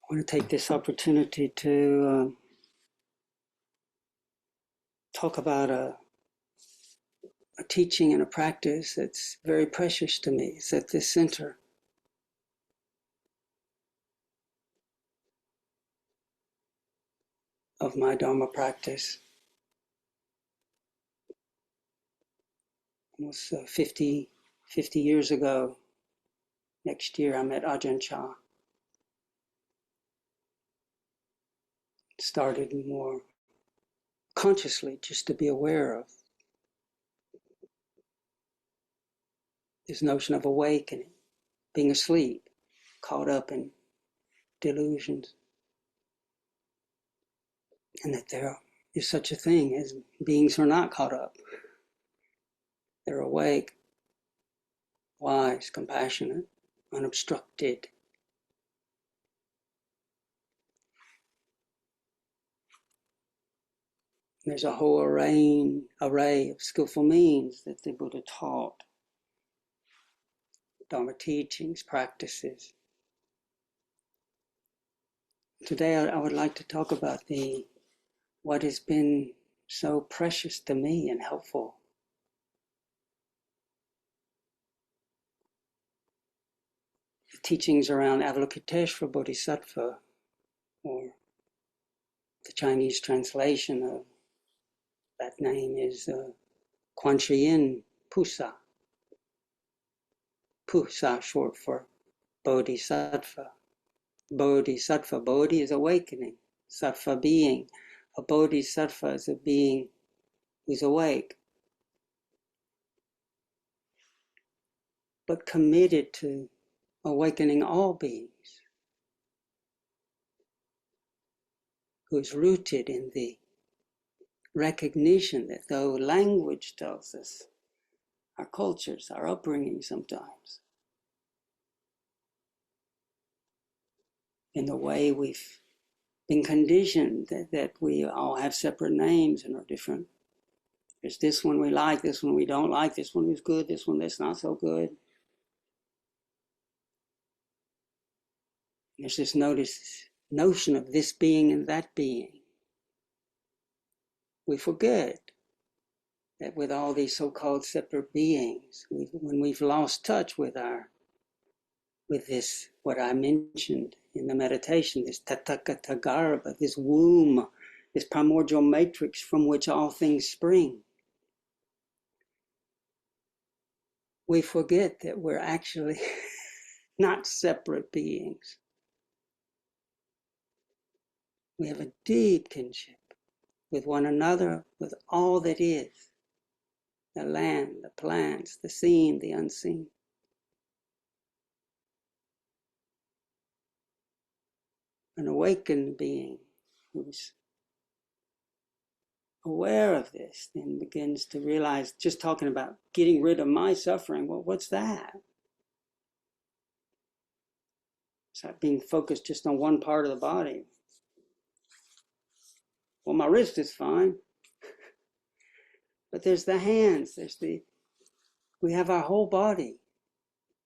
I want to take this opportunity to talk about a teaching and a practice that's very precious to me. It's at the center of my Dharma practice. Almost 50 years ago, next year, I met Ajahn Chah. Started more consciously just to be aware of this notion of awakening, being asleep, caught up in delusions, and that there is such a thing as beings who are not caught up. They're awake, wise, compassionate, unobstructed. There's a whole array of skillful means that the Buddha taught, Dharma teachings, practices. Today I would like to talk about what has been so precious to me and helpful. The teachings around Avalokiteshvara Bodhisattva, or the Chinese translation of that name is Kuan Yin Pusa. Pusa short for Bodhisattva. Bodhisattva, Bodhi is awakening, Sattva being. A Bodhisattva is a being who's awake, but committed to awakening all beings, who's rooted in the recognition that though language tells us, our cultures, our upbringing sometimes, in the way we've been conditioned that we all have separate names and are different. There's this one we like, this one we don't like, this one is good, this one that's not so good. There's this notion of this being and that being. We forget that with all these so-called separate beings, when we've lost touch with this, what I mentioned in the meditation, this tathagata garbha, this womb, this primordial matrix from which all things spring, we forget that we're actually not separate beings. We have a deep kinship with one another, with all that is, the land, the plants, the seen, the unseen. An awakened being who's aware of this then begins to realize, just talking about getting rid of my suffering, well, what's that? It's like being focused just on one part of the body. Well, my wrist is fine. But there's the hands, we have our whole body,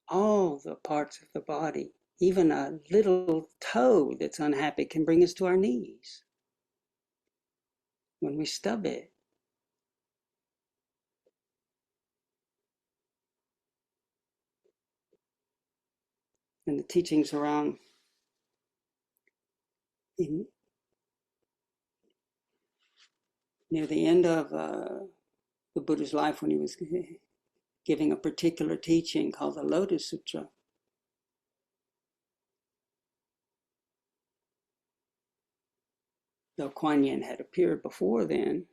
all the parts of the body. Even a little toe that's unhappy can bring us to our knees when we stub it. And the teachings around near the end of the Buddha's life, when he was giving a particular teaching called the Lotus Sutra, though Kuan Yin had appeared before then,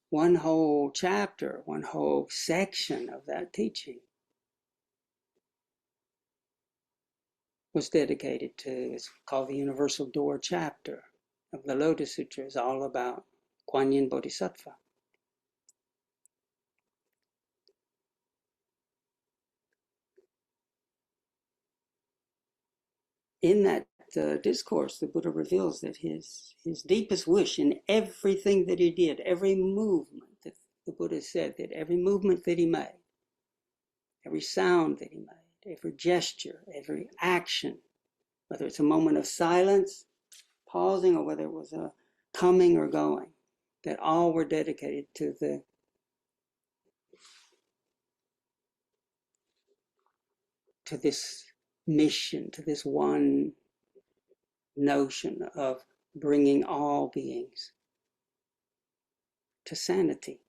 one whole chapter, one whole section of that teaching was dedicated to, it's called the Universal Door chapter of the Lotus Sutra. Is all about Kuan Yin Bodhisattva. In that discourse, the Buddha reveals that his deepest wish in everything that he did, every movement, that the Buddha said that every movement that he made, every sound that he made, every gesture, every action, whether it's a moment of silence, pausing, or whether it was a coming or going, that all were dedicated to this mission, to this one notion of bringing all beings to sanity,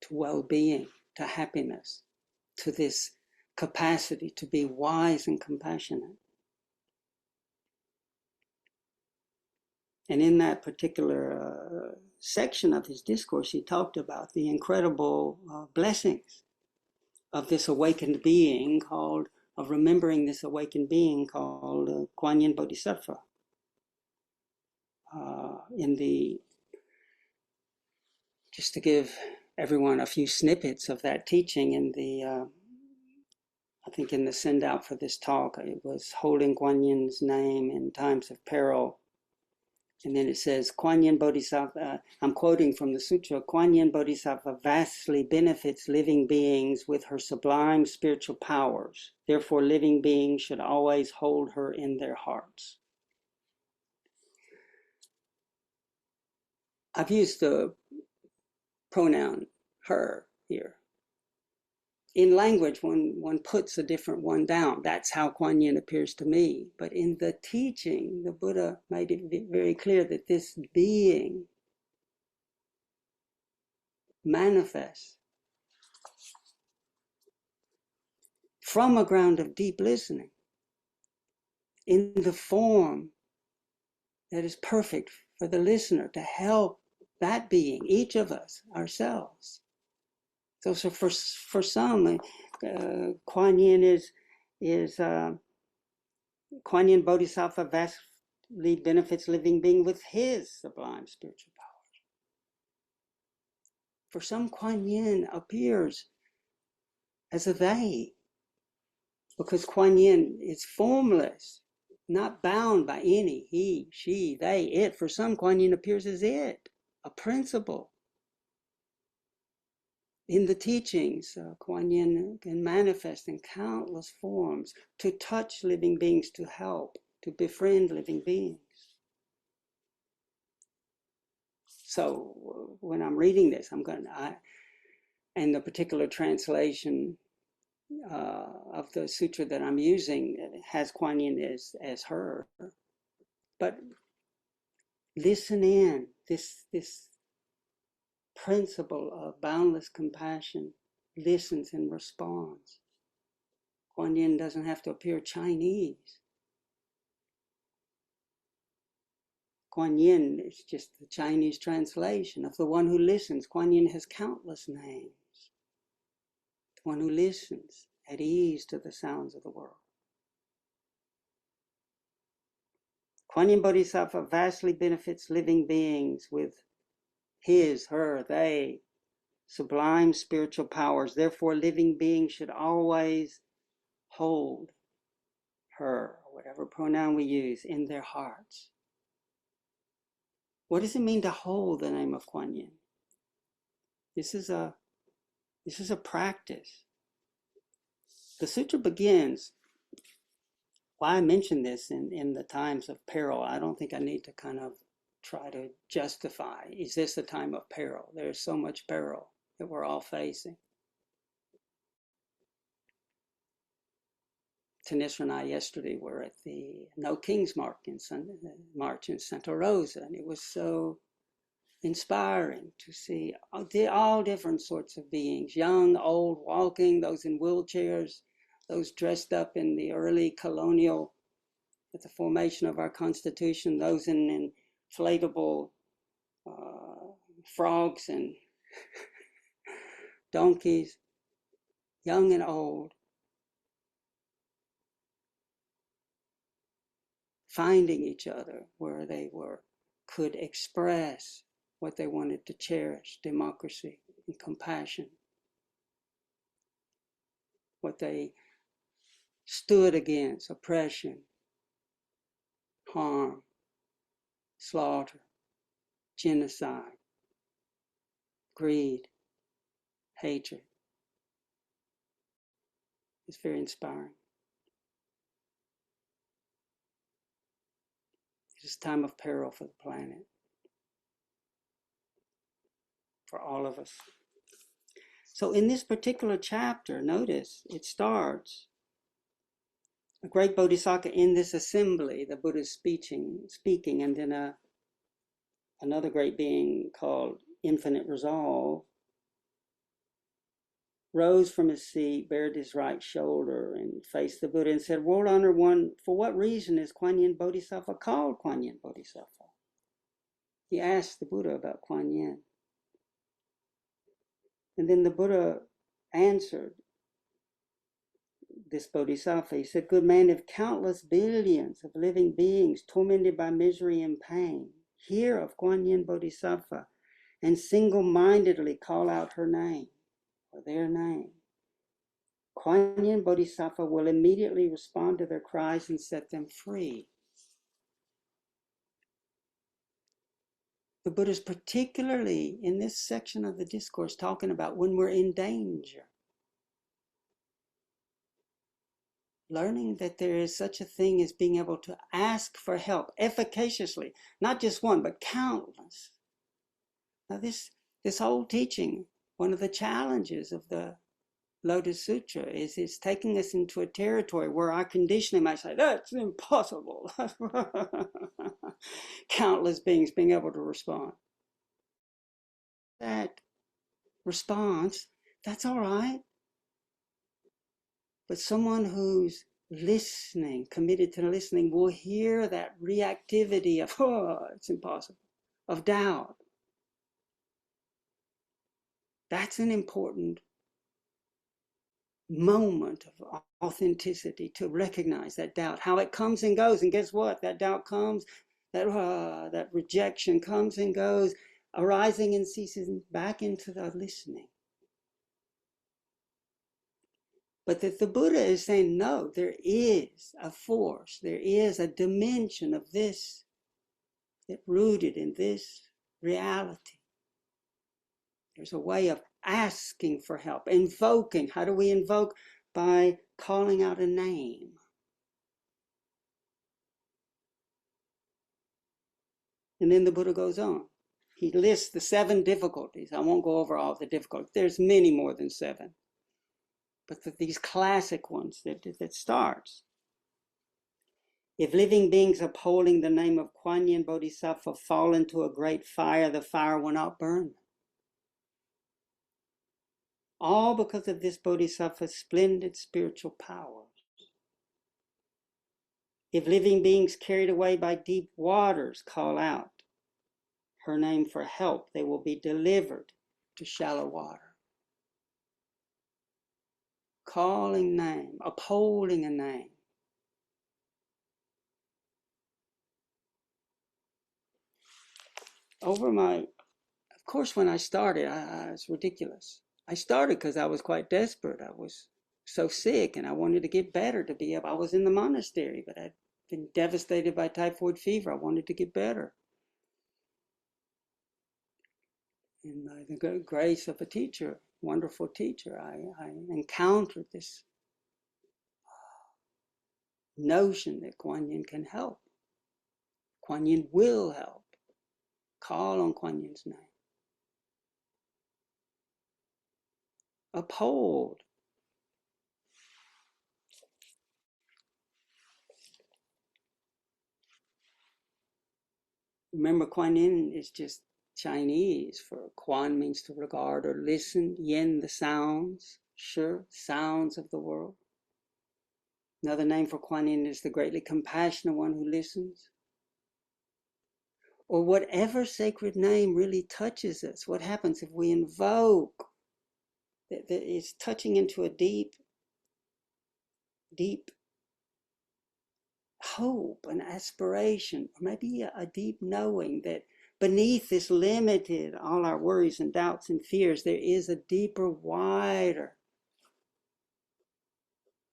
to well-being, to happiness, to this capacity to be wise and compassionate. And in that particular section of his discourse, he talked about the incredible blessings of this awakened being of remembering this awakened being called Kuan Yin Bodhisattva. Just to give everyone a few snippets of that teaching I think in the send out for this talk, it was holding Kuan Yin's name in times of peril. And then it says, Kuan Yin Bodhisattva, I'm quoting from the sutra, Kuan Yin Bodhisattva vastly benefits living beings with her sublime spiritual powers. Therefore, living beings should always hold her in their hearts. I've used the pronoun her here. In language, one puts a different one down. That's how Kuan Yin appears to me. But in the teaching, the Buddha made it very clear that this being manifests from a ground of deep listening in the form that is perfect for the listener to help that being, each of us, ourselves. So for some, Kuan Yin is Kuan Yin Bodhisattva vastly benefits living being with his sublime spiritual power. For some, Kuan Yin appears as a they, because Kuan Yin is formless, not bound by any he, she, they, it. For some, Kuan Yin appears as it, a principle. In the teachings, Kuan Yin can manifest in countless forms to touch living beings, to help, to befriend living beings. So when I'm reading this, and the particular translation of the sutra that I'm using has Kuan Yin as her, but listen in, this principle of boundless compassion listens and responds. Kuan Yin doesn't have to appear Chinese. Kuan Yin is just the Chinese translation of the one who listens. Kuan Yin has countless names. The one who listens at ease to the sounds of the world. Kuan Yin Bodhisattva vastly benefits living beings with his, her, they, sublime spiritual powers. Therefore, living beings should always hold her, whatever pronoun we use, in their hearts. What does it mean to hold the name of Kuan Yin? This is a practice. The sutra begins, why I mention this in the times of peril, I don't think I need to kind of try to justify, is this a time of peril? There's so much peril that we're all facing. Tanisha and I yesterday were at the No Kings March in Santa Rosa, and it was so inspiring to see all different sorts of beings, young, old, walking, those in wheelchairs, those dressed up in the early colonial, at the formation of our Constitution, those in inflatable frogs and donkeys, young and old, finding each other where they could express what they wanted to cherish, democracy and compassion, what they stood against, oppression, harm, slaughter, genocide, greed, hatred. It's very inspiring. It is a time of peril for the planet, for all of us. So in this particular chapter, notice it starts, a great bodhisattva in this assembly, the Buddha is speaking, and then another great being called Infinite Resolve rose from his seat, bared his right shoulder, and faced the Buddha and said, World Honored One, for what reason is Kuan Yin Bodhisattva called Kuan Yin Bodhisattva? He asked the Buddha about Kuan Yin. And then the Buddha answered this Bodhisattva. He said, Good man, if countless billions of living beings tormented by misery and pain hear of Kuan Yin Bodhisattva and single-mindedly call out her name, or their name, Kuan Yin Bodhisattva will immediately respond to their cries and set them free. The Buddha is particularly in this section of the discourse talking about when we're in danger. Learning that there is such a thing as being able to ask for help efficaciously, not just one, but countless. Now this whole teaching, one of the challenges of the Lotus Sutra is it's taking us into a territory where our conditioning might say, that's impossible. Countless beings being able to respond. That response, that's all right. But someone who's listening, committed to listening, will hear that reactivity of, oh, it's impossible, of doubt. That's an important moment of authenticity, to recognize that doubt, how it comes and goes. And guess what? That doubt comes, that rejection comes and goes, arising and ceasing, back into the listening. But that the Buddha is saying, no, there is a force, there is a dimension of this that rooted in this reality. There's a way of asking for help, invoking. How do we invoke? By calling out a name. And then the Buddha goes on. He lists the 7 difficulties. I won't go over all the difficulties. There's many more than 7. But these classic ones that starts. If living beings upholding the name of Kuan Yin Bodhisattva fall into a great fire, the fire will not burn. All because of this Bodhisattva's splendid spiritual powers. If living beings carried away by deep waters call out her name for help, they will be delivered to shallow water. Calling name, upholding a name. Of course, when I started, it's ridiculous. I started because I was quite desperate. I was so sick and I wanted to get better to be able. I was in the monastery, but I'd been devastated by typhoid fever. I wanted to get better. And by the grace of a teacher, wonderful teacher, I encountered this notion that Kuan Yin can help. Kuan Yin will help. Call on Kuan Yin's name. Uphold. Remember, Kuan Yin is just Chinese for Kuan means to regard or listen. Yin, the sounds. Sure, sounds of the world. Another name for Kuan Yin is the greatly compassionate one who listens. Or whatever sacred name really touches us. What happens if we invoke? That is touching into a deep hope, an aspiration, or maybe a deep knowing that beneath this limited, all our worries and doubts and fears, there is a deeper, wider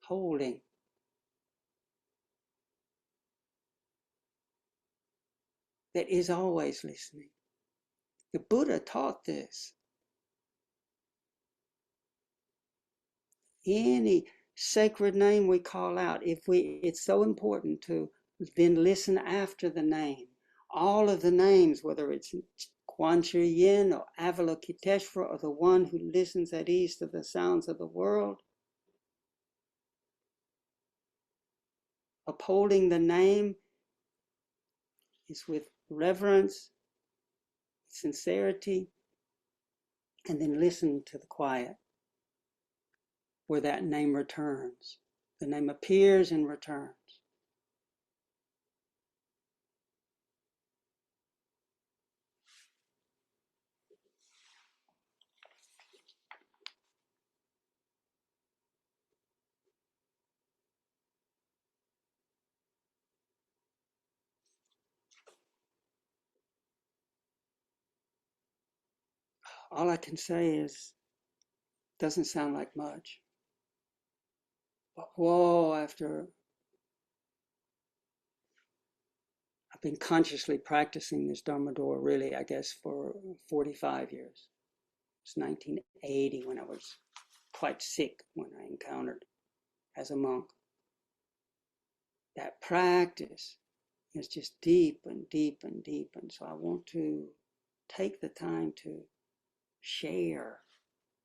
holding. That is always listening. The Buddha taught this. Any sacred name we call out, it's so important to then listen after the name. All of the names, whether it's Kuan Yin or Avalokiteshvara, or the one who listens at ease to the sounds of the world, upholding the name is with reverence, sincerity, and then listen to the quiet where that name returns. The name appears and returns. All I can say is, doesn't sound like much. But whoa, after I've been consciously practicing this Dharma door really, I guess, for 45 years. It's 1980 when I was quite sick when I encountered as a monk. That practice is just deep and deep and deep. And so I want to take the time to share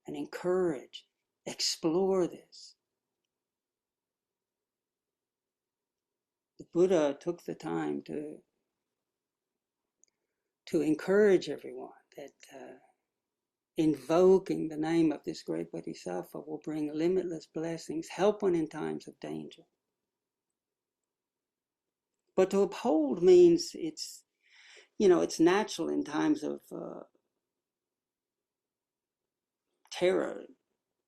and encourage, explore this. The Buddha took the time to encourage everyone that invoking the name of this great Bodhisattva will bring limitless blessings, help one in times of danger. But to uphold means it's natural in times of terror,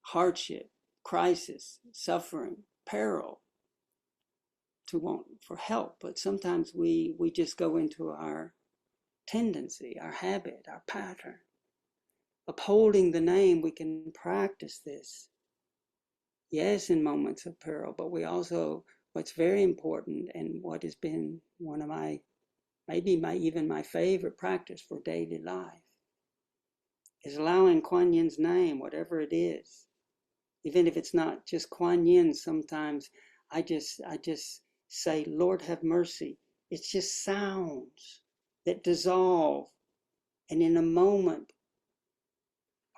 hardship, crisis, suffering, peril, to want for help. But sometimes we just go into our tendency, our habit, our pattern. Upholding the name, we can practice this. Yes, in moments of peril, but we also, what's very important and what has been one of my, maybe even my favorite practice for daily life, is allowing Kuan Yin's name, whatever it is. Even if it's not just Kuan Yin, sometimes I just say, Lord have mercy. It's just sounds that dissolve and in a moment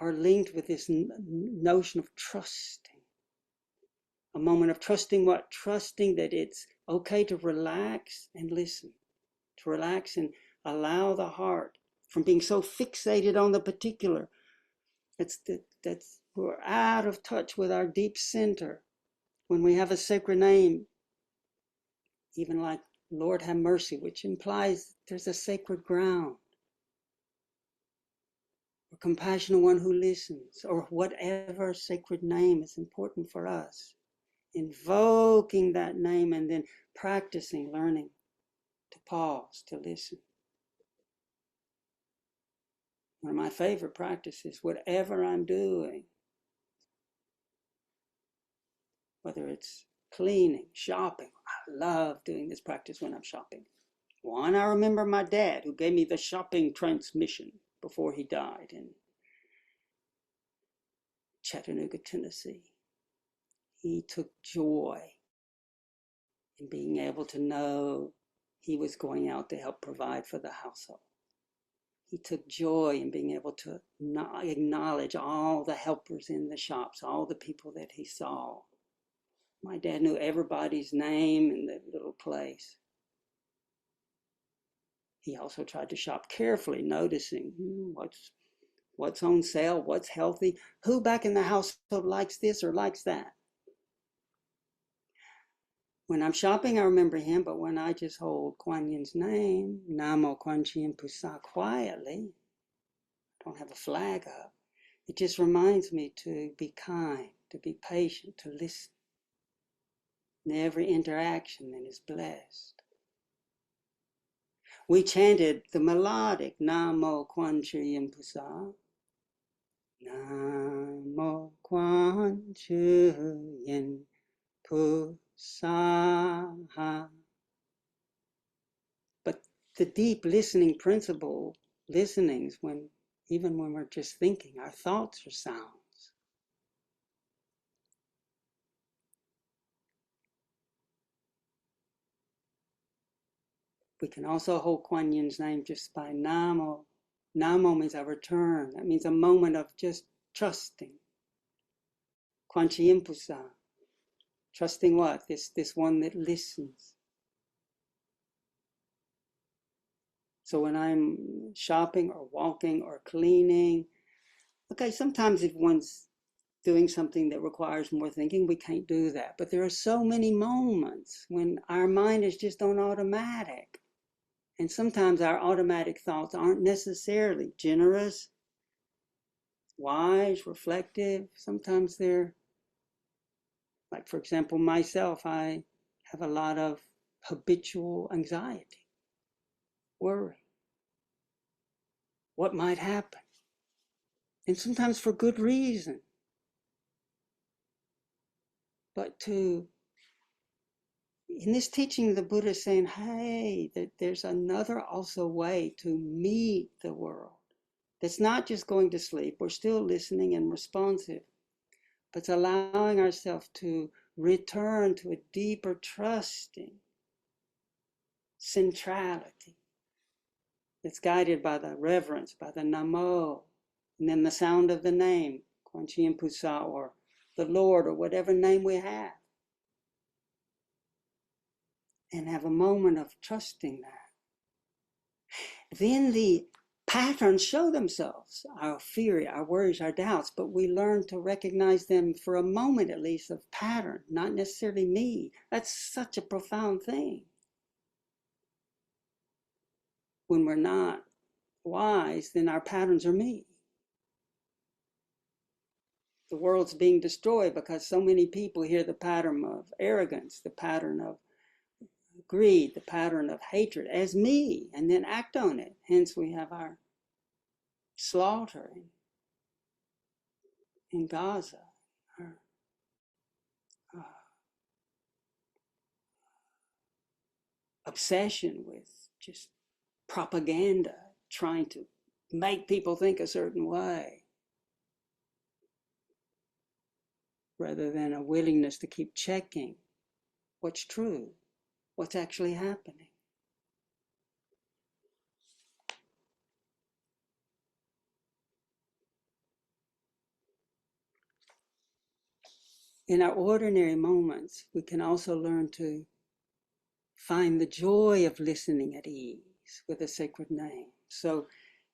are linked with this notion of trusting. A moment of trusting what? Trusting that it's okay to relax and listen. To relax and allow the heart from being so fixated on the particular. That's we're out of touch with our deep center. When we have a sacred name, even like Lord have mercy, which implies there's a sacred ground. Or compassionate one who listens, or whatever sacred name is important for us. Invoking that name and then practicing, learning to pause, to listen. One of my favorite practices, whatever I'm doing, whether it's cleaning, shopping. I love doing this practice when I'm shopping. One, I remember my dad who gave me the shopping transmission before he died in Chattanooga, Tennessee. He took joy in being able to know he was going out to help provide for the household. He took joy in being able to acknowledge all the helpers in the shops, all the people that he saw. My dad knew everybody's name in the little place. He also tried to shop carefully, noticing what's on sale, what's healthy, who back in the household likes this or likes that. When I'm shopping, I remember him, but when I just hold Kuan Yin's name, Namo Kuan Yin Pusa, quietly, don't have a flag up, it just reminds me to be kind, to be patient, to listen. And every interaction then is blessed. We chanted the melodic Namo Kuan Yin Pusa. Namo Kuan Yin Pusa. But the deep listening principle, listenings even when we're just thinking, our thoughts are sounds. We can also hold Kuan Yin's name just by Namo. Namo means I return. That means a moment of just trusting. Kuan Yin Pusa. Trusting what? This one that listens. So when I'm shopping or walking or cleaning, okay, sometimes if one's doing something that requires more thinking, we can't do that. But there are so many moments when our mind is just on automatic. And sometimes our automatic thoughts aren't necessarily generous, wise, reflective. Sometimes they're, like for example, myself, I have a lot of habitual anxiety, worry. What might happen? And sometimes for good reason. But in this teaching, the Buddha is saying, hey, that there's another also way to meet the world. That's not just going to sleep. We're still listening and responsive. But it's allowing ourselves to return to a deeper trusting centrality that's guided by the reverence, by the Namo, and then the sound of the name, Kuan Yin Pusa, or the Lord, or whatever name we have. And have a moment of trusting that. Then the patterns show themselves, our fear, our worries, our doubts, but we learn to recognize them for a moment at least of pattern, not necessarily me. That's such a profound thing. When we're not wise, then our patterns are me. The world's being destroyed because so many people hear the pattern of arrogance, the pattern of greed, the pattern of hatred as me, and then act on it. Hence we have our slaughter in Gaza, our obsession with just propaganda, trying to make people think a certain way, rather than a willingness to keep checking what's true, what's actually happening. In our ordinary moments, we can also learn to find the joy of listening at ease with a sacred name. So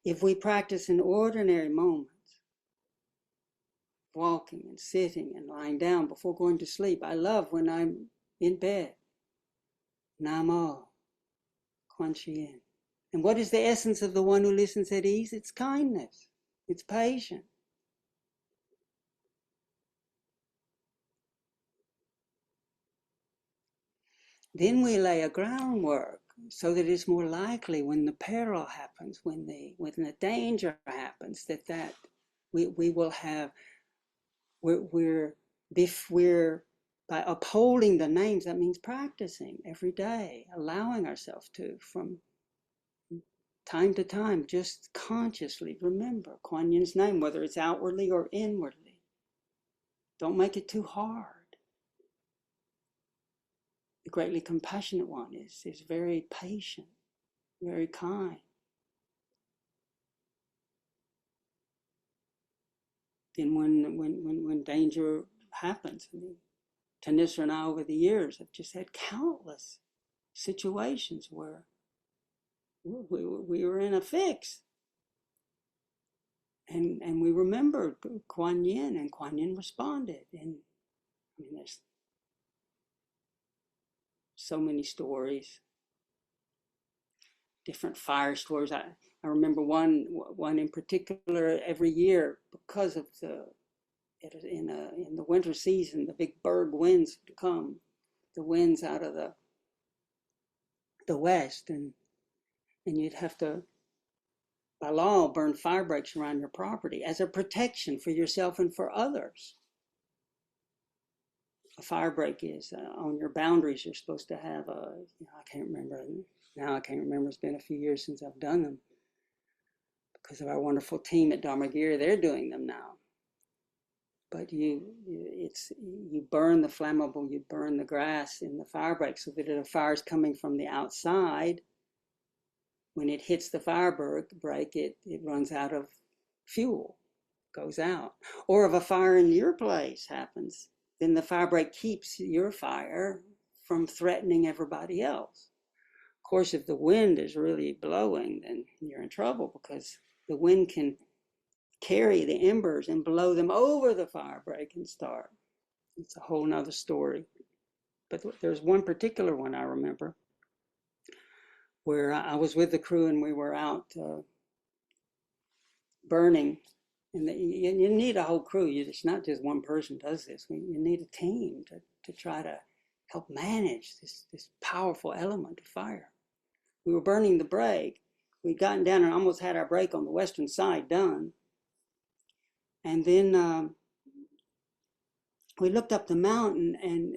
if we practice in ordinary moments, walking and sitting and lying down before going to sleep, I love when I'm in bed. Namo, Kuan Yin. And what is the essence of the one who listens at ease? It's kindness. It's patience. Then we lay a groundwork so that it's more likely when the peril happens, when the danger happens, that we will have, we're by upholding the names, that means practicing every day, allowing ourselves to, from time to time, just consciously remember Kuan Yin's name, whether it's outwardly or inwardly. Don't make it too hard. The greatly compassionate one is very patient, very kind. Then when danger happens, I mean, Kittisaro and I over the years have just had countless situations where we were in a fix. And we remembered Kuan Yin, and Kuan Yin responded. And I mean, there's so many stories, different fire stories. I remember one in particular every year, because of in the winter season, the big berg winds would come, the winds out of the west, and you'd have to, by law, burn fire breaks around your property as a protection for yourself and for others. A fire break is on your boundaries. You're supposed to have I can't remember now. I can't remember. It's been a few years since I've done them because of our wonderful team at Dharmagiri. They're doing them now. But you burn the flammable, you burn the grass in the fire break, so that if a fire is coming from the outside, when it hits the fire break, it runs out of fuel, goes out. Or if a fire in your place happens, then the fire break keeps your fire from threatening everybody else. Of course, if the wind is really blowing, then you're in trouble, because the wind can carry the embers and blow them over the fire break and start. It's a whole nother story. But there's one particular one I remember where I was with the crew and we were out burning. And you need a whole crew. It's not just one person does this. You need a team to try to help manage this powerful element of fire. We were burning the break. We'd gotten down and almost had our break on the western side done. And then we looked up the mountain, and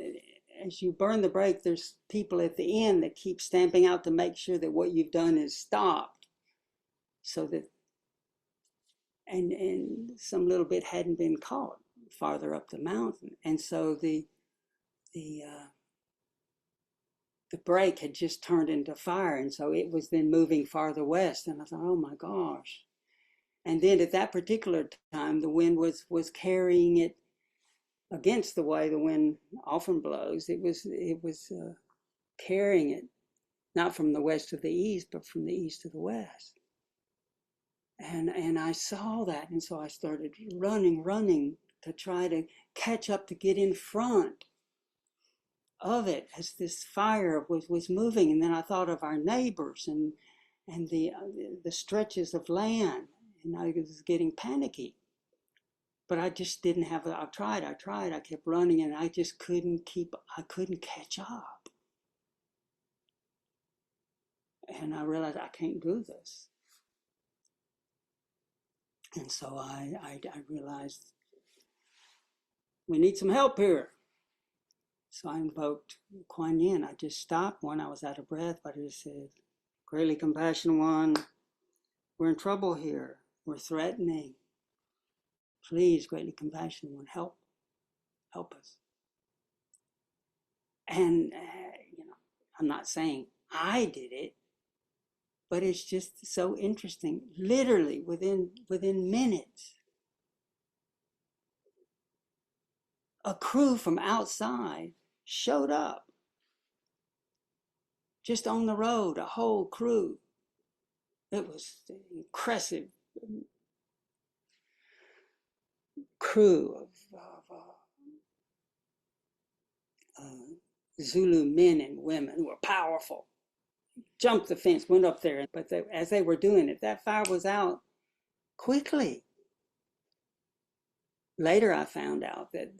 as you burn the break, there's people at the end that keep stamping out to make sure that what you've done is stopped. So that, and some little bit hadn't been caught farther up the mountain. And so the break had just turned into fire, and so it was then moving farther west. And I thought, oh my gosh. And then at that particular time, the wind was carrying it against the way the wind often blows. It was carrying it, not from the west to the east, but from the east to the west. And I saw that, and so I started running to try to catch up, to get in front of it as this fire was moving. And then I thought of our neighbors and the stretches of land, and I was getting panicky. But I just didn't have I tried, I kept running, and I just couldn't catch up. And I realized I can't do this. And so I realized we need some help here. So I invoked Kuan Yin. I just stopped when I was out of breath, but I just said, greatly compassionate one, we're in trouble here. We're threatening. Please, greatly compassionate one, help us. And, I'm not saying I did it, but it's just so interesting. Literally within minutes, a crew from outside showed up. Just on the road, a whole crew. It was an impressive crew of Zulu men and women who were powerful. Jumped the fence, went up there, but as they were doing it, that fire was out quickly. Later, I found out that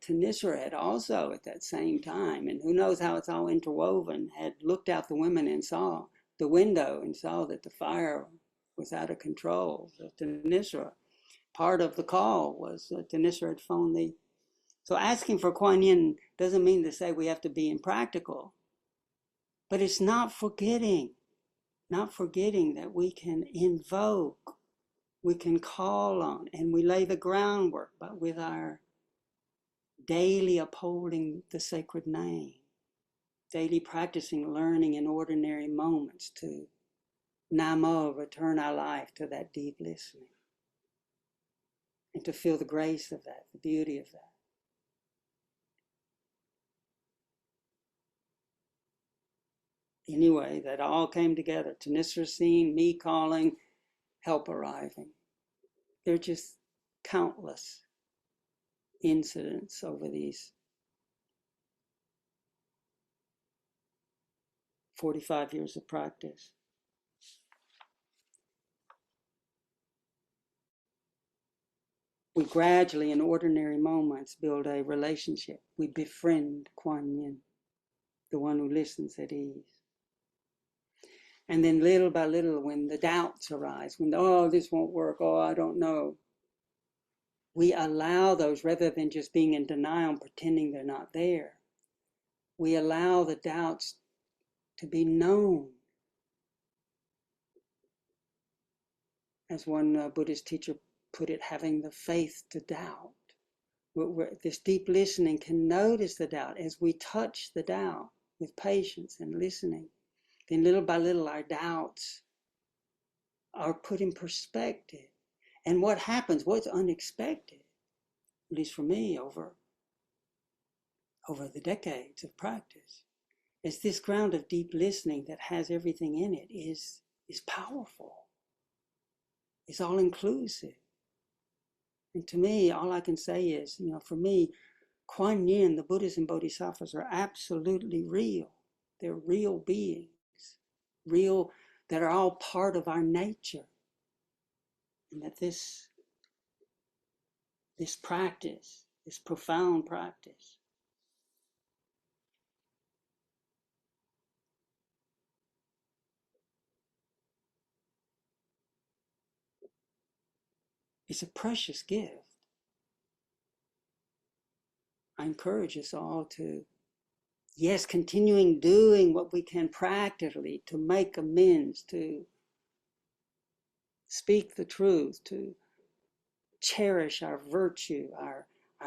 Kitisaro had also, at that same time, and who knows how it's all interwoven, had looked out the window and saw that the fire was out of control. So Kitisaro, part of the call was Kitisaro had phoned So asking for Kuan Yin doesn't mean to say we have to be impractical, but it's not forgetting that we can invoke, we can call on, and we lay the groundwork, but with our daily upholding the sacred name, daily practicing, learning in ordinary moments to Namo, return our life to that deep listening, and to feel the grace of that, the beauty of that. Anyway, that all came together. Kitisaro seeing, me calling, help arriving. They're just countless incidents over these 45 years of practice. We gradually, in ordinary moments, build a relationship. We befriend Kuan Yin, the one who listens at ease. And then little by little, when the doubts arise, when, this won't work, I don't know, we allow those, rather than just being in denial and pretending they're not there. We allow the doubts to be known. As one Buddhist teacher put it, having the faith to doubt. This deep listening can notice the doubt as we touch the doubt with patience and listening. then little by little our doubts are put in perspective. And what happens, what's unexpected, at least for me over the decades of practice, is this ground of deep listening that has everything in it is powerful, is all inclusive. And to me, all I can say is, for me, Kuan Yin, the Buddhas and Bodhisattvas are absolutely real. They're real beings, real, that are all part of our nature. And that this practice, this profound practice, is a precious gift. I encourage us all to, yes, continuing doing what we can practically to make amends, to speak the truth, to cherish our virtue, our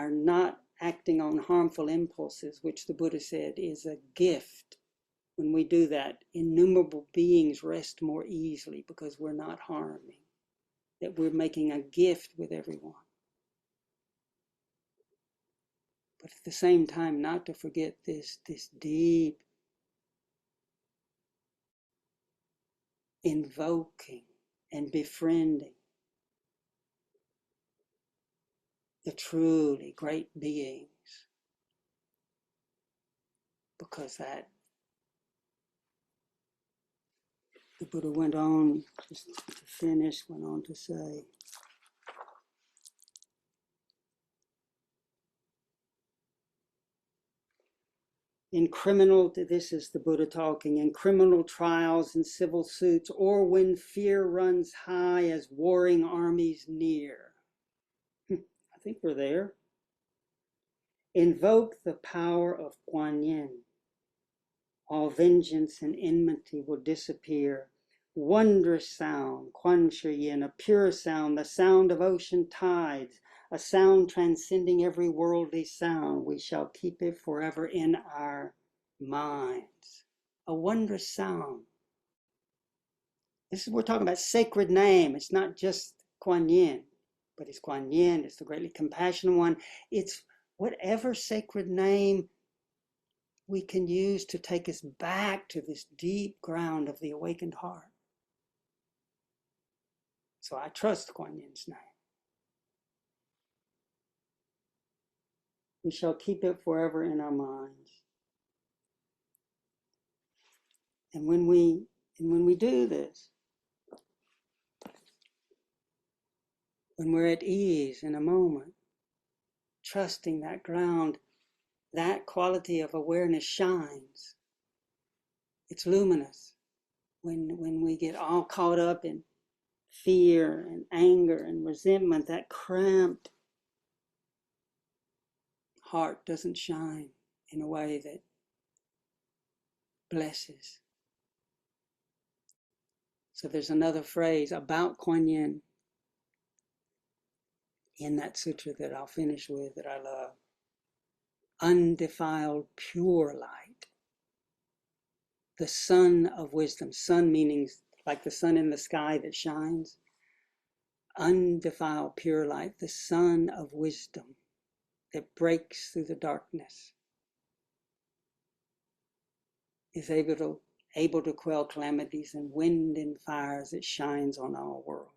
not acting on harmful impulses, which the Buddha said is a gift. When we do that, innumerable beings rest more easily because we're not harming, that we're making a gift with everyone. But at the same time, not to forget this deep invoking and befriending the truly great beings. Because that, the Buddha went on, just to finish, went on to say, this is the Buddha talking, in criminal trials and civil suits, or when fear runs high as warring armies near. I think we're there. Invoke the power of Kuan Yin. All vengeance and enmity will disappear. Wondrous sound, Kuan Yin, a pure sound, the sound of ocean tides, a sound transcending every worldly sound. We shall keep it forever in our minds. A wondrous sound. We're talking about sacred name. It's not just Kuan Yin, but it's Kuan Yin, it's the greatly compassionate one. It's whatever sacred name we can use to take us back to this deep ground of the awakened heart. So I trust Kuan Yin's name. We shall keep it forever in our minds. And when we do this, when we're at ease in a moment, trusting that ground, that quality of awareness shines. It's luminous. When we get all caught up in fear and anger and resentment, that cramped heart doesn't shine in a way that blesses. So there's another phrase about Kuan Yin in that sutra that I'll finish with that I love. Undefiled pure light. The sun of wisdom. Sun meaning like the sun in the sky that shines. Undefiled pure light. The sun of wisdom that breaks through the darkness. Is able to quell calamities and wind and fires that shines on all worlds.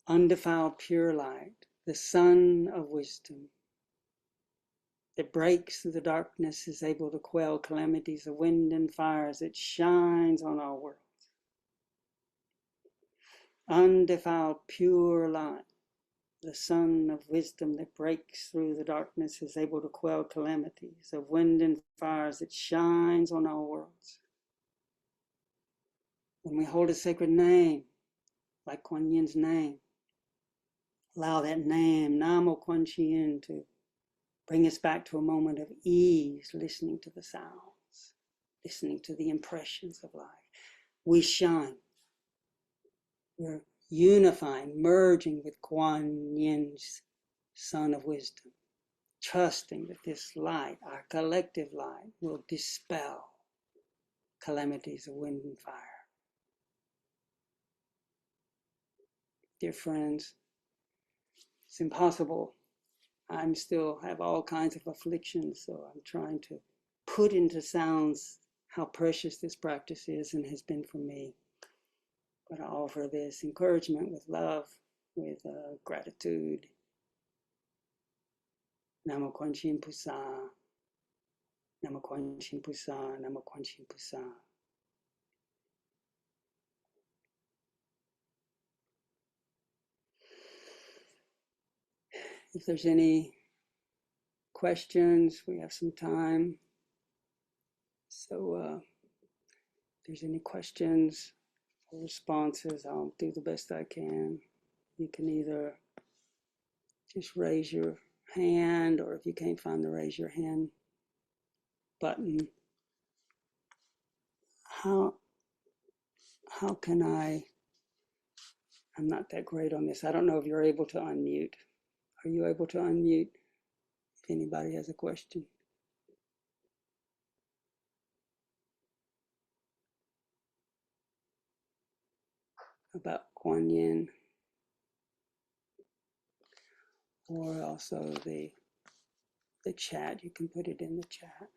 Undefiled pure light, the sun of wisdom that breaks through the darkness, is able to quell calamities of wind and fires that shines on all worlds. Undefiled pure light, the sun of wisdom that breaks through the darkness, is able to quell calamities of wind and fires that shines on all worlds. When we hold a sacred name, like Kuan Yin's name, allow that name, Namo Kuan Yin, to bring us back to a moment of ease, listening to the sounds, listening to the impressions of life. We shine. We're unifying, merging with Kuan Yin's Sun of Wisdom, trusting that this light, our collective light, will dispel calamities of wind and fire. Dear friends, it's impossible. I still have all kinds of afflictions, so I'm trying to put into sounds how precious this practice is and has been for me. But I offer this encouragement with love, with gratitude. Namo Kuan Yin Pusa, Namo Kuan Yin Pusa, Namo Kuan Yin Pusa. If there's any questions, we have some time. So if there's any questions or responses, I'll do the best I can. You can either just raise your hand, or if you can't find the raise your hand button, how can I'm not that great on this. I don't know if you're able to unmute. Are you able to unmute if anybody has a question? About Kuan Yin, or also the chat. You can put it in the chat.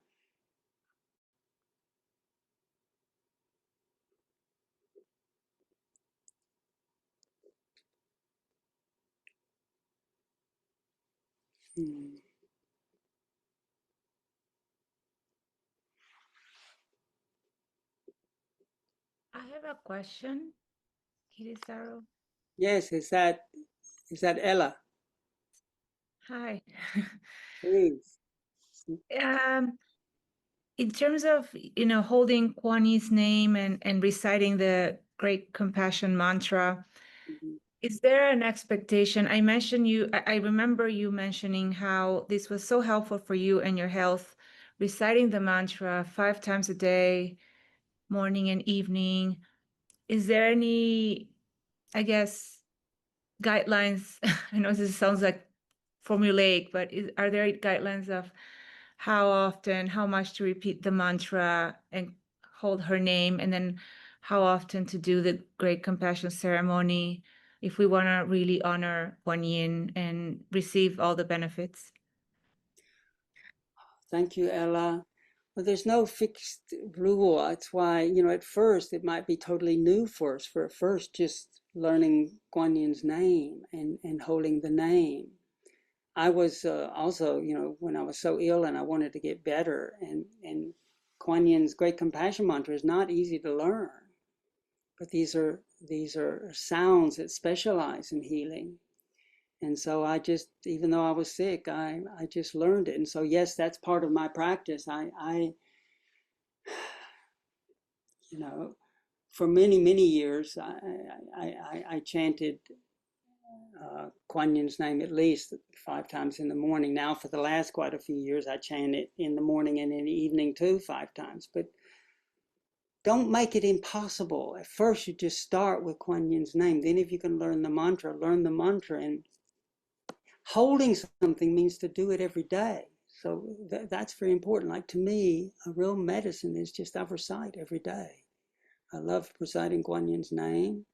I have a question, Kitisaro. Yes, is that Ella? Hi. Please. um, in terms of holding Kuan Yin's name and reciting the Great Compassion mantra, is there an expectation? I remember you mentioning how this was so helpful for you and your health, reciting the mantra 5 times a day, morning and evening. Is there any, I guess, guidelines? I know this sounds like formulaic, but are there guidelines of how often, how much to repeat the mantra and hold her name, and then how often to do the Great Compassion ceremony if we want to really honor Kuan Yin and receive all the benefits? Thank you, Ella. Well, there's no fixed rule. That's why, at first it might be totally new for us. For first, just learning Kuan Yin's name and holding the name. I was also, when I was so ill and I wanted to get better, and Kuan Yin's Great Compassion mantra is not easy to learn, but these are sounds that specialize in healing. And so I just, even though I was sick, I just learned it. And so, yes, that's part of my practice. I for many, many years, I chanted Kuan Yin's name at least 5 times in the morning. Now, for the last quite a few years, I chant it in the morning and in the evening too, 5 times. But don't make it impossible. At first, you just start with Kuan Yin's name. Then, if you can learn the mantra, and holding something means to do it every day. So that's very important. Like, to me, a real medicine is just I recite every day. I love reciting Kuan Yin's name,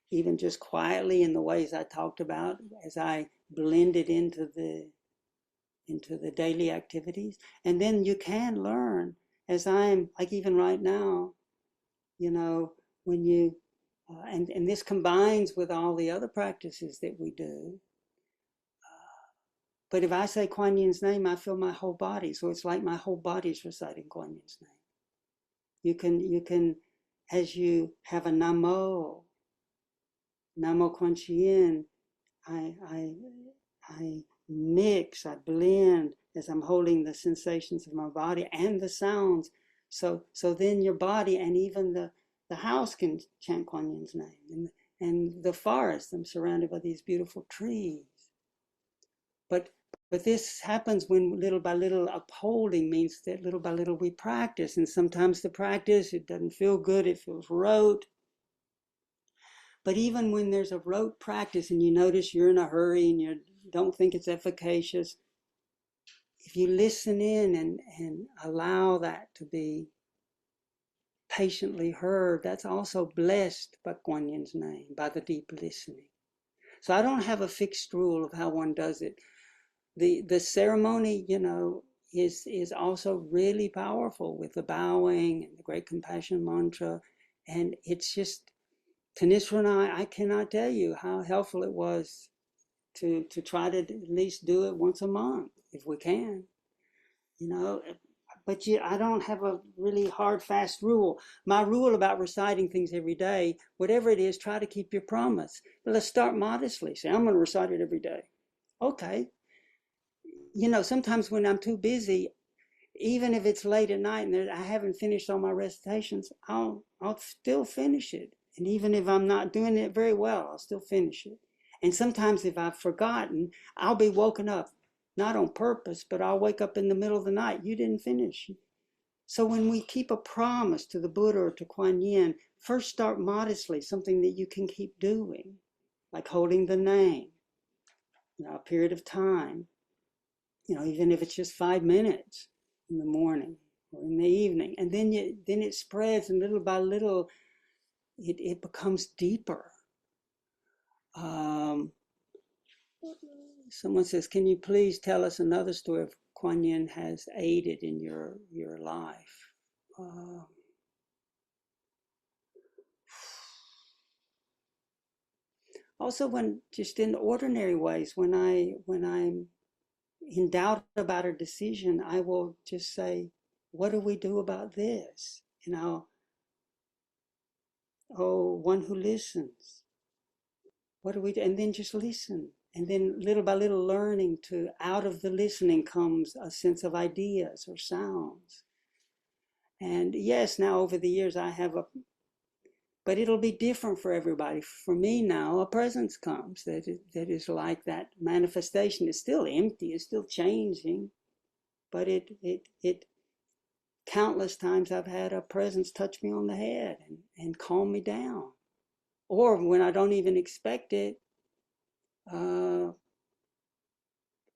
even just quietly in the ways I talked about, as I blend it into the daily activities. And then you can learn, as I'm, like even right now, when you, and this combines with all the other practices that we do. But if I say Kuan Yin's name, I feel my whole body. So it's like my whole body's reciting Kuan Yin's name. You can, as you have a Namo Kuan Yin, I mix, I blend as I'm holding the sensations of my body and the sounds. So then your body and even the house can chant Kuan Yin's name. And the forest, I'm surrounded by these beautiful trees. But this happens when little by little upholding means that little by little we practice. And sometimes the practice, it doesn't feel good, it feels rote. But even when there's a rote practice and you notice you're in a hurry and you don't think it's efficacious, if you listen in and allow that to be patiently heard, that's also blessed by Kuan Yin's name, by the deep listening. So I don't have a fixed rule of how one does it. The ceremony, is also really powerful with the bowing and the great compassion mantra. And it's just, Tanisra and I cannot tell you how helpful it was to try to at least do it once a month if we can, but I don't have a really hard, fast rule. My rule about reciting things every day, whatever it is, try to keep your promise. But let's start modestly. Say, I'm going to recite it every day. Okay. Sometimes when I'm too busy, even if it's late at night and I haven't finished all my recitations, I'll still finish it. And even if I'm not doing it very well, I'll still finish it. And sometimes if I've forgotten, I'll be woken up, not on purpose, but I'll wake up in the middle of the night. You didn't finish. So when we keep a promise to the Buddha or to Kuan Yin, first start modestly, something that you can keep doing, like holding the name, a period of time, even if it's just 5 minutes in the morning or in the evening. And then it spreads, and little by little, it becomes deeper. Someone says, can you please tell us another story of Kuan Yin has aided in your life? Also, when just in ordinary ways, when I'm in doubt about a decision, I will just say, what do we do about this? One who listens. What do we do? And then just listen. And then little by little learning to, out of the listening comes a sense of ideas or sounds. And yes, now over the years I have but it'll be different for everybody. For me now, a presence comes that is like that manifestation. It's still empty, it's still changing, but it countless times I've had a presence touch me on the head and calm me down. Or when I don't even expect it,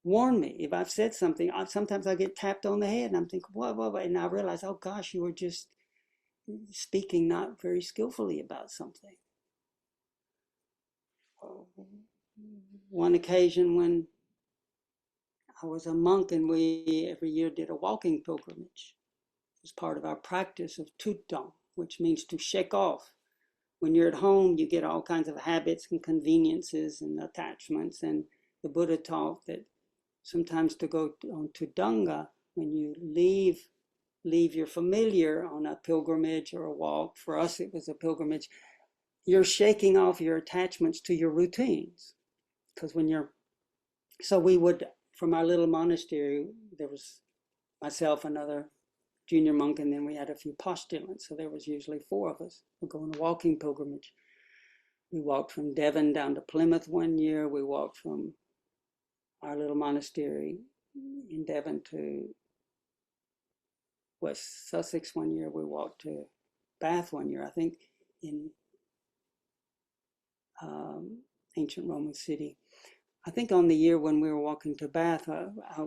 warn me. If I've said something, sometimes I get tapped on the head and I'm thinking, what? And I realize, oh gosh, you were just speaking not very skillfully about something. One occasion when I was a monk and we every year did a walking pilgrimage as part of our practice of tutdong, which means to shake off. When you're at home, you get all kinds of habits and conveniences and attachments. And the Buddha taught that sometimes to go on tudanga, when you leave your familiar on a pilgrimage or a walk, for us it was a pilgrimage, you're shaking off your attachments to your routines. Because so we would, from our little monastery, there was myself, another junior monk, and then we had a few postulants, so there was usually 4 of us. We'd go on a walking pilgrimage. We walked from Devon down to Plymouth one year. We walked from our little monastery in Devon to West Sussex one year. We walked to Bath one year, I think, in ancient Roman city. I think on the year when we were walking to Bath,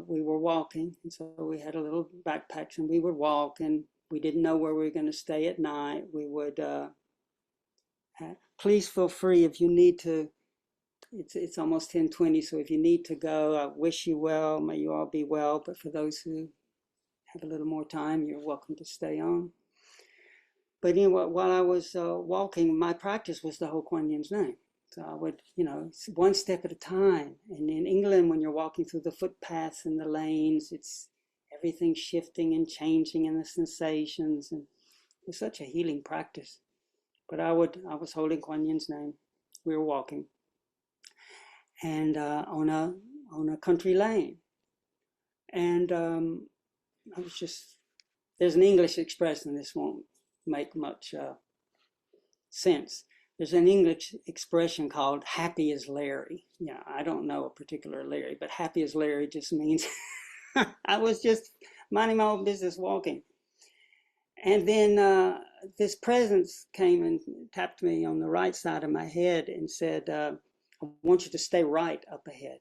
we were walking, and so we had a little backpacks, and we would walk, and we didn't know where we were going to stay at night. We would, please feel free if you need to. It's almost 10:20, so if you need to go, I wish you well. May you all be well. But for those who have a little more time, you're welcome to stay on. But while I was walking, my practice was the whole Kuan Yin's name. So I would, one step at a time. And in England, when you're walking through the footpaths and the lanes, it's everything shifting and changing and the sensations. And it's such a healing practice. But I was holding Kuan Yin's name. We were walking. And on a country lane. And I was just, there's an English expression, this won't make much sense. There's an English expression called happy as Larry. Yeah, I don't know a particular Larry, but happy as Larry just means I was just minding my own business walking. And then this presence came and tapped me on the right side of my head and said, I want you to stay right up ahead.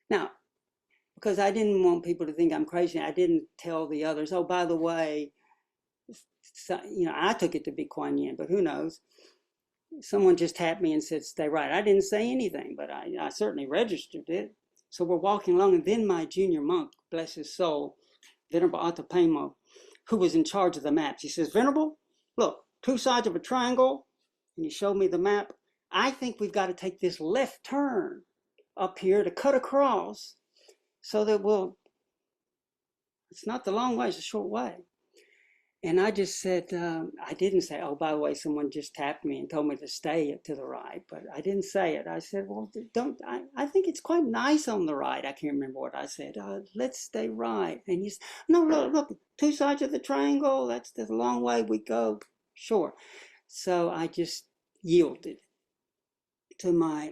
Now, because I didn't want people to think I'm crazy. I didn't tell the others, oh, by the way, so, I took it to be Kuan Yin, but who knows? Someone just tapped me and said, stay right. I didn't say anything, but I certainly registered it. So we're walking along, and then my junior monk, bless his soul, Venerable Atapemo, who was in charge of the maps, he says, Venerable, look, 2 sides of a triangle, and he showed me the map. I think we've got to take this left turn up here to cut across so that it's not the long way, it's a short way. And I just said, I didn't say, oh, by the way, someone just tapped me and told me to stay to the right, but I didn't say it. I said, well, I think it's quite nice on the right. I can't remember what I said. Let's stay right. And he said, no, look, 2 sides of the triangle, that's the long way we go. Sure. So I just yielded to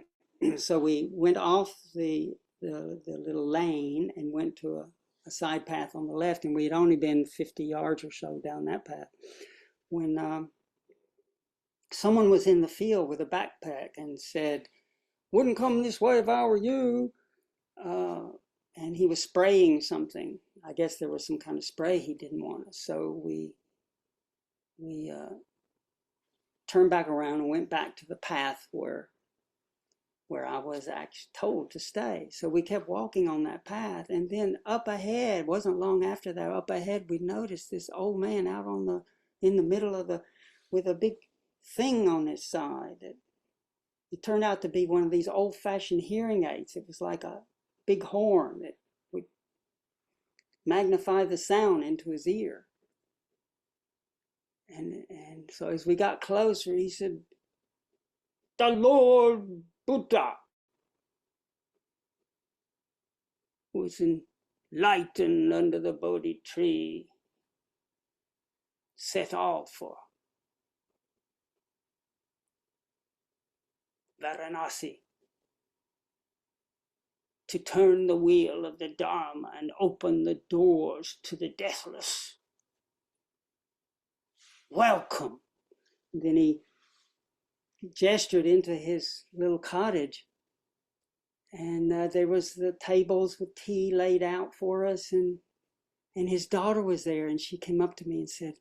so we went off the little lane and went to a side path on the left, and we had only been 50 yards or so down that path when someone was in the field with a backpack and said, wouldn't come this way if I were you. And he was spraying something. I guess there was some kind of spray he didn't want us. So we turned back around and went back to the path where I was actually told to stay. So we kept walking on that path, and then up ahead, wasn't long after that, up ahead we noticed this old man out in the middle of with a big thing on his side. It turned out to be one of these old-fashioned hearing aids. It was like a big horn that would magnify the sound into his ear. And so as we got closer, he said, the Lord Buddha was enlightened under the Bodhi tree, set off for Varanasi to turn the wheel of the Dharma and open the doors to the deathless. Welcome. And then he gestured into his little cottage, and there was the tables with tea laid out for us, and his daughter was there, and she came up to me and said,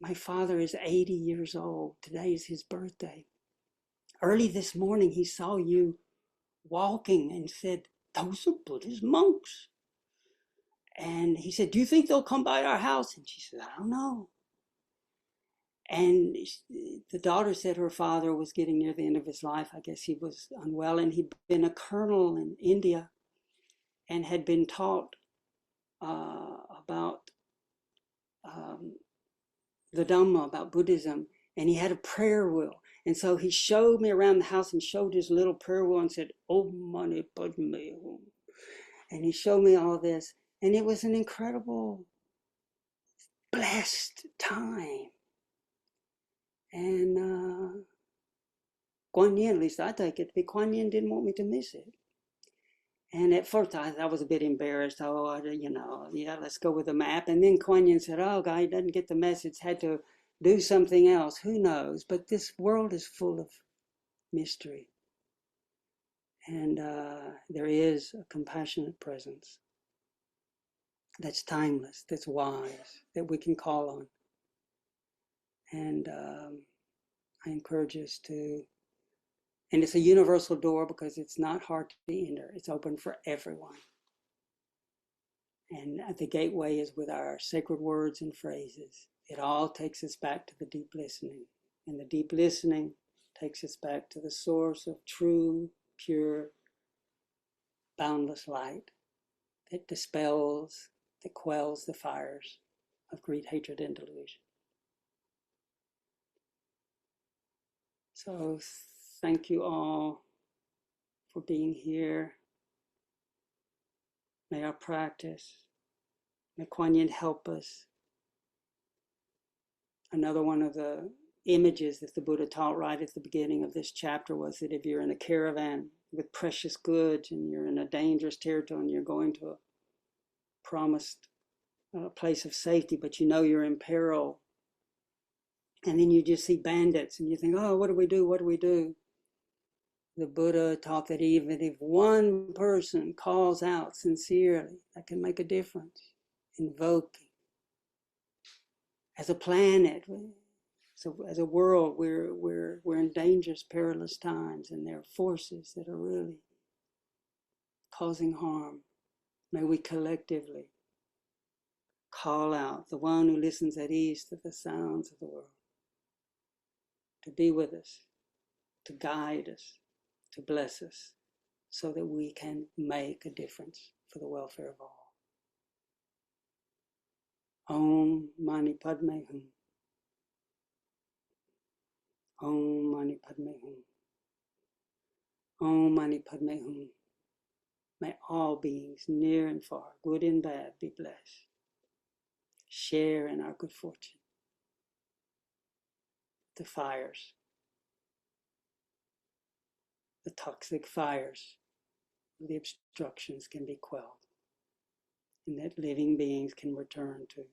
my father is 80 years old. Today is his birthday. Early this morning, he saw you walking and said, those are Buddhist monks. And he said, do you think they'll come by our house? And she said, I don't know. And the daughter said her father was getting near the end of his life. I guess he was unwell, and he'd been a colonel in India and had been taught about the Dhamma, about Buddhism, and he had a prayer wheel. And so he showed me around the house and showed his little prayer wheel and said, Om Mani Padme Hum. And he showed me all this. And it was an incredible, blessed time. And Kuan Yin, at least I take it to be, Kuan Yin didn't want me to miss it. And at first I was a bit embarrassed. Oh, yeah, let's go with the map. And then Kuan Yin said, oh, guy, he doesn't get the message, had to do something else. Who knows? But this world is full of mystery. And there is a compassionate presence that's timeless, that's wise, that we can call on. And I encourage us to, and it's a universal door because it's not hard to enter. It's open for everyone. And the gateway is with our sacred words and phrases. It all takes us back to the deep listening. And the deep listening takes us back to the source of true, pure, boundless light that dispels, that quells the fires of greed, hatred, and delusion. So thank you all for being here. May our practice, may Kuan Yin help us. Another one of the images that the Buddha taught right at the beginning of this chapter was that if you're in a caravan with precious goods and you're in a dangerous territory and you're going to a promised place of safety, but you know you're in peril, and then you just see bandits and you think, oh, what do we do? What do we do? The Buddha taught that even if one person calls out sincerely, that can make a difference. Invoking. As a planet, so as a world, we're in dangerous, perilous times, and there are forces that are really causing harm. May we collectively call out the one who listens at ease to the sounds of the world, to be with us, to guide us, to bless us, so that we can make a difference for the welfare of all. Om Mani Padme Hum. Om Mani Padme Hum. Om Mani Padme Hum. May all beings, near and far, good and bad, be blessed. Share in our good fortune. The fires, the toxic fires, the obstructions can be quelled, and that living beings can return to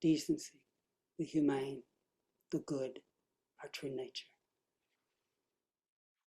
decency, the humane, the good, our true nature.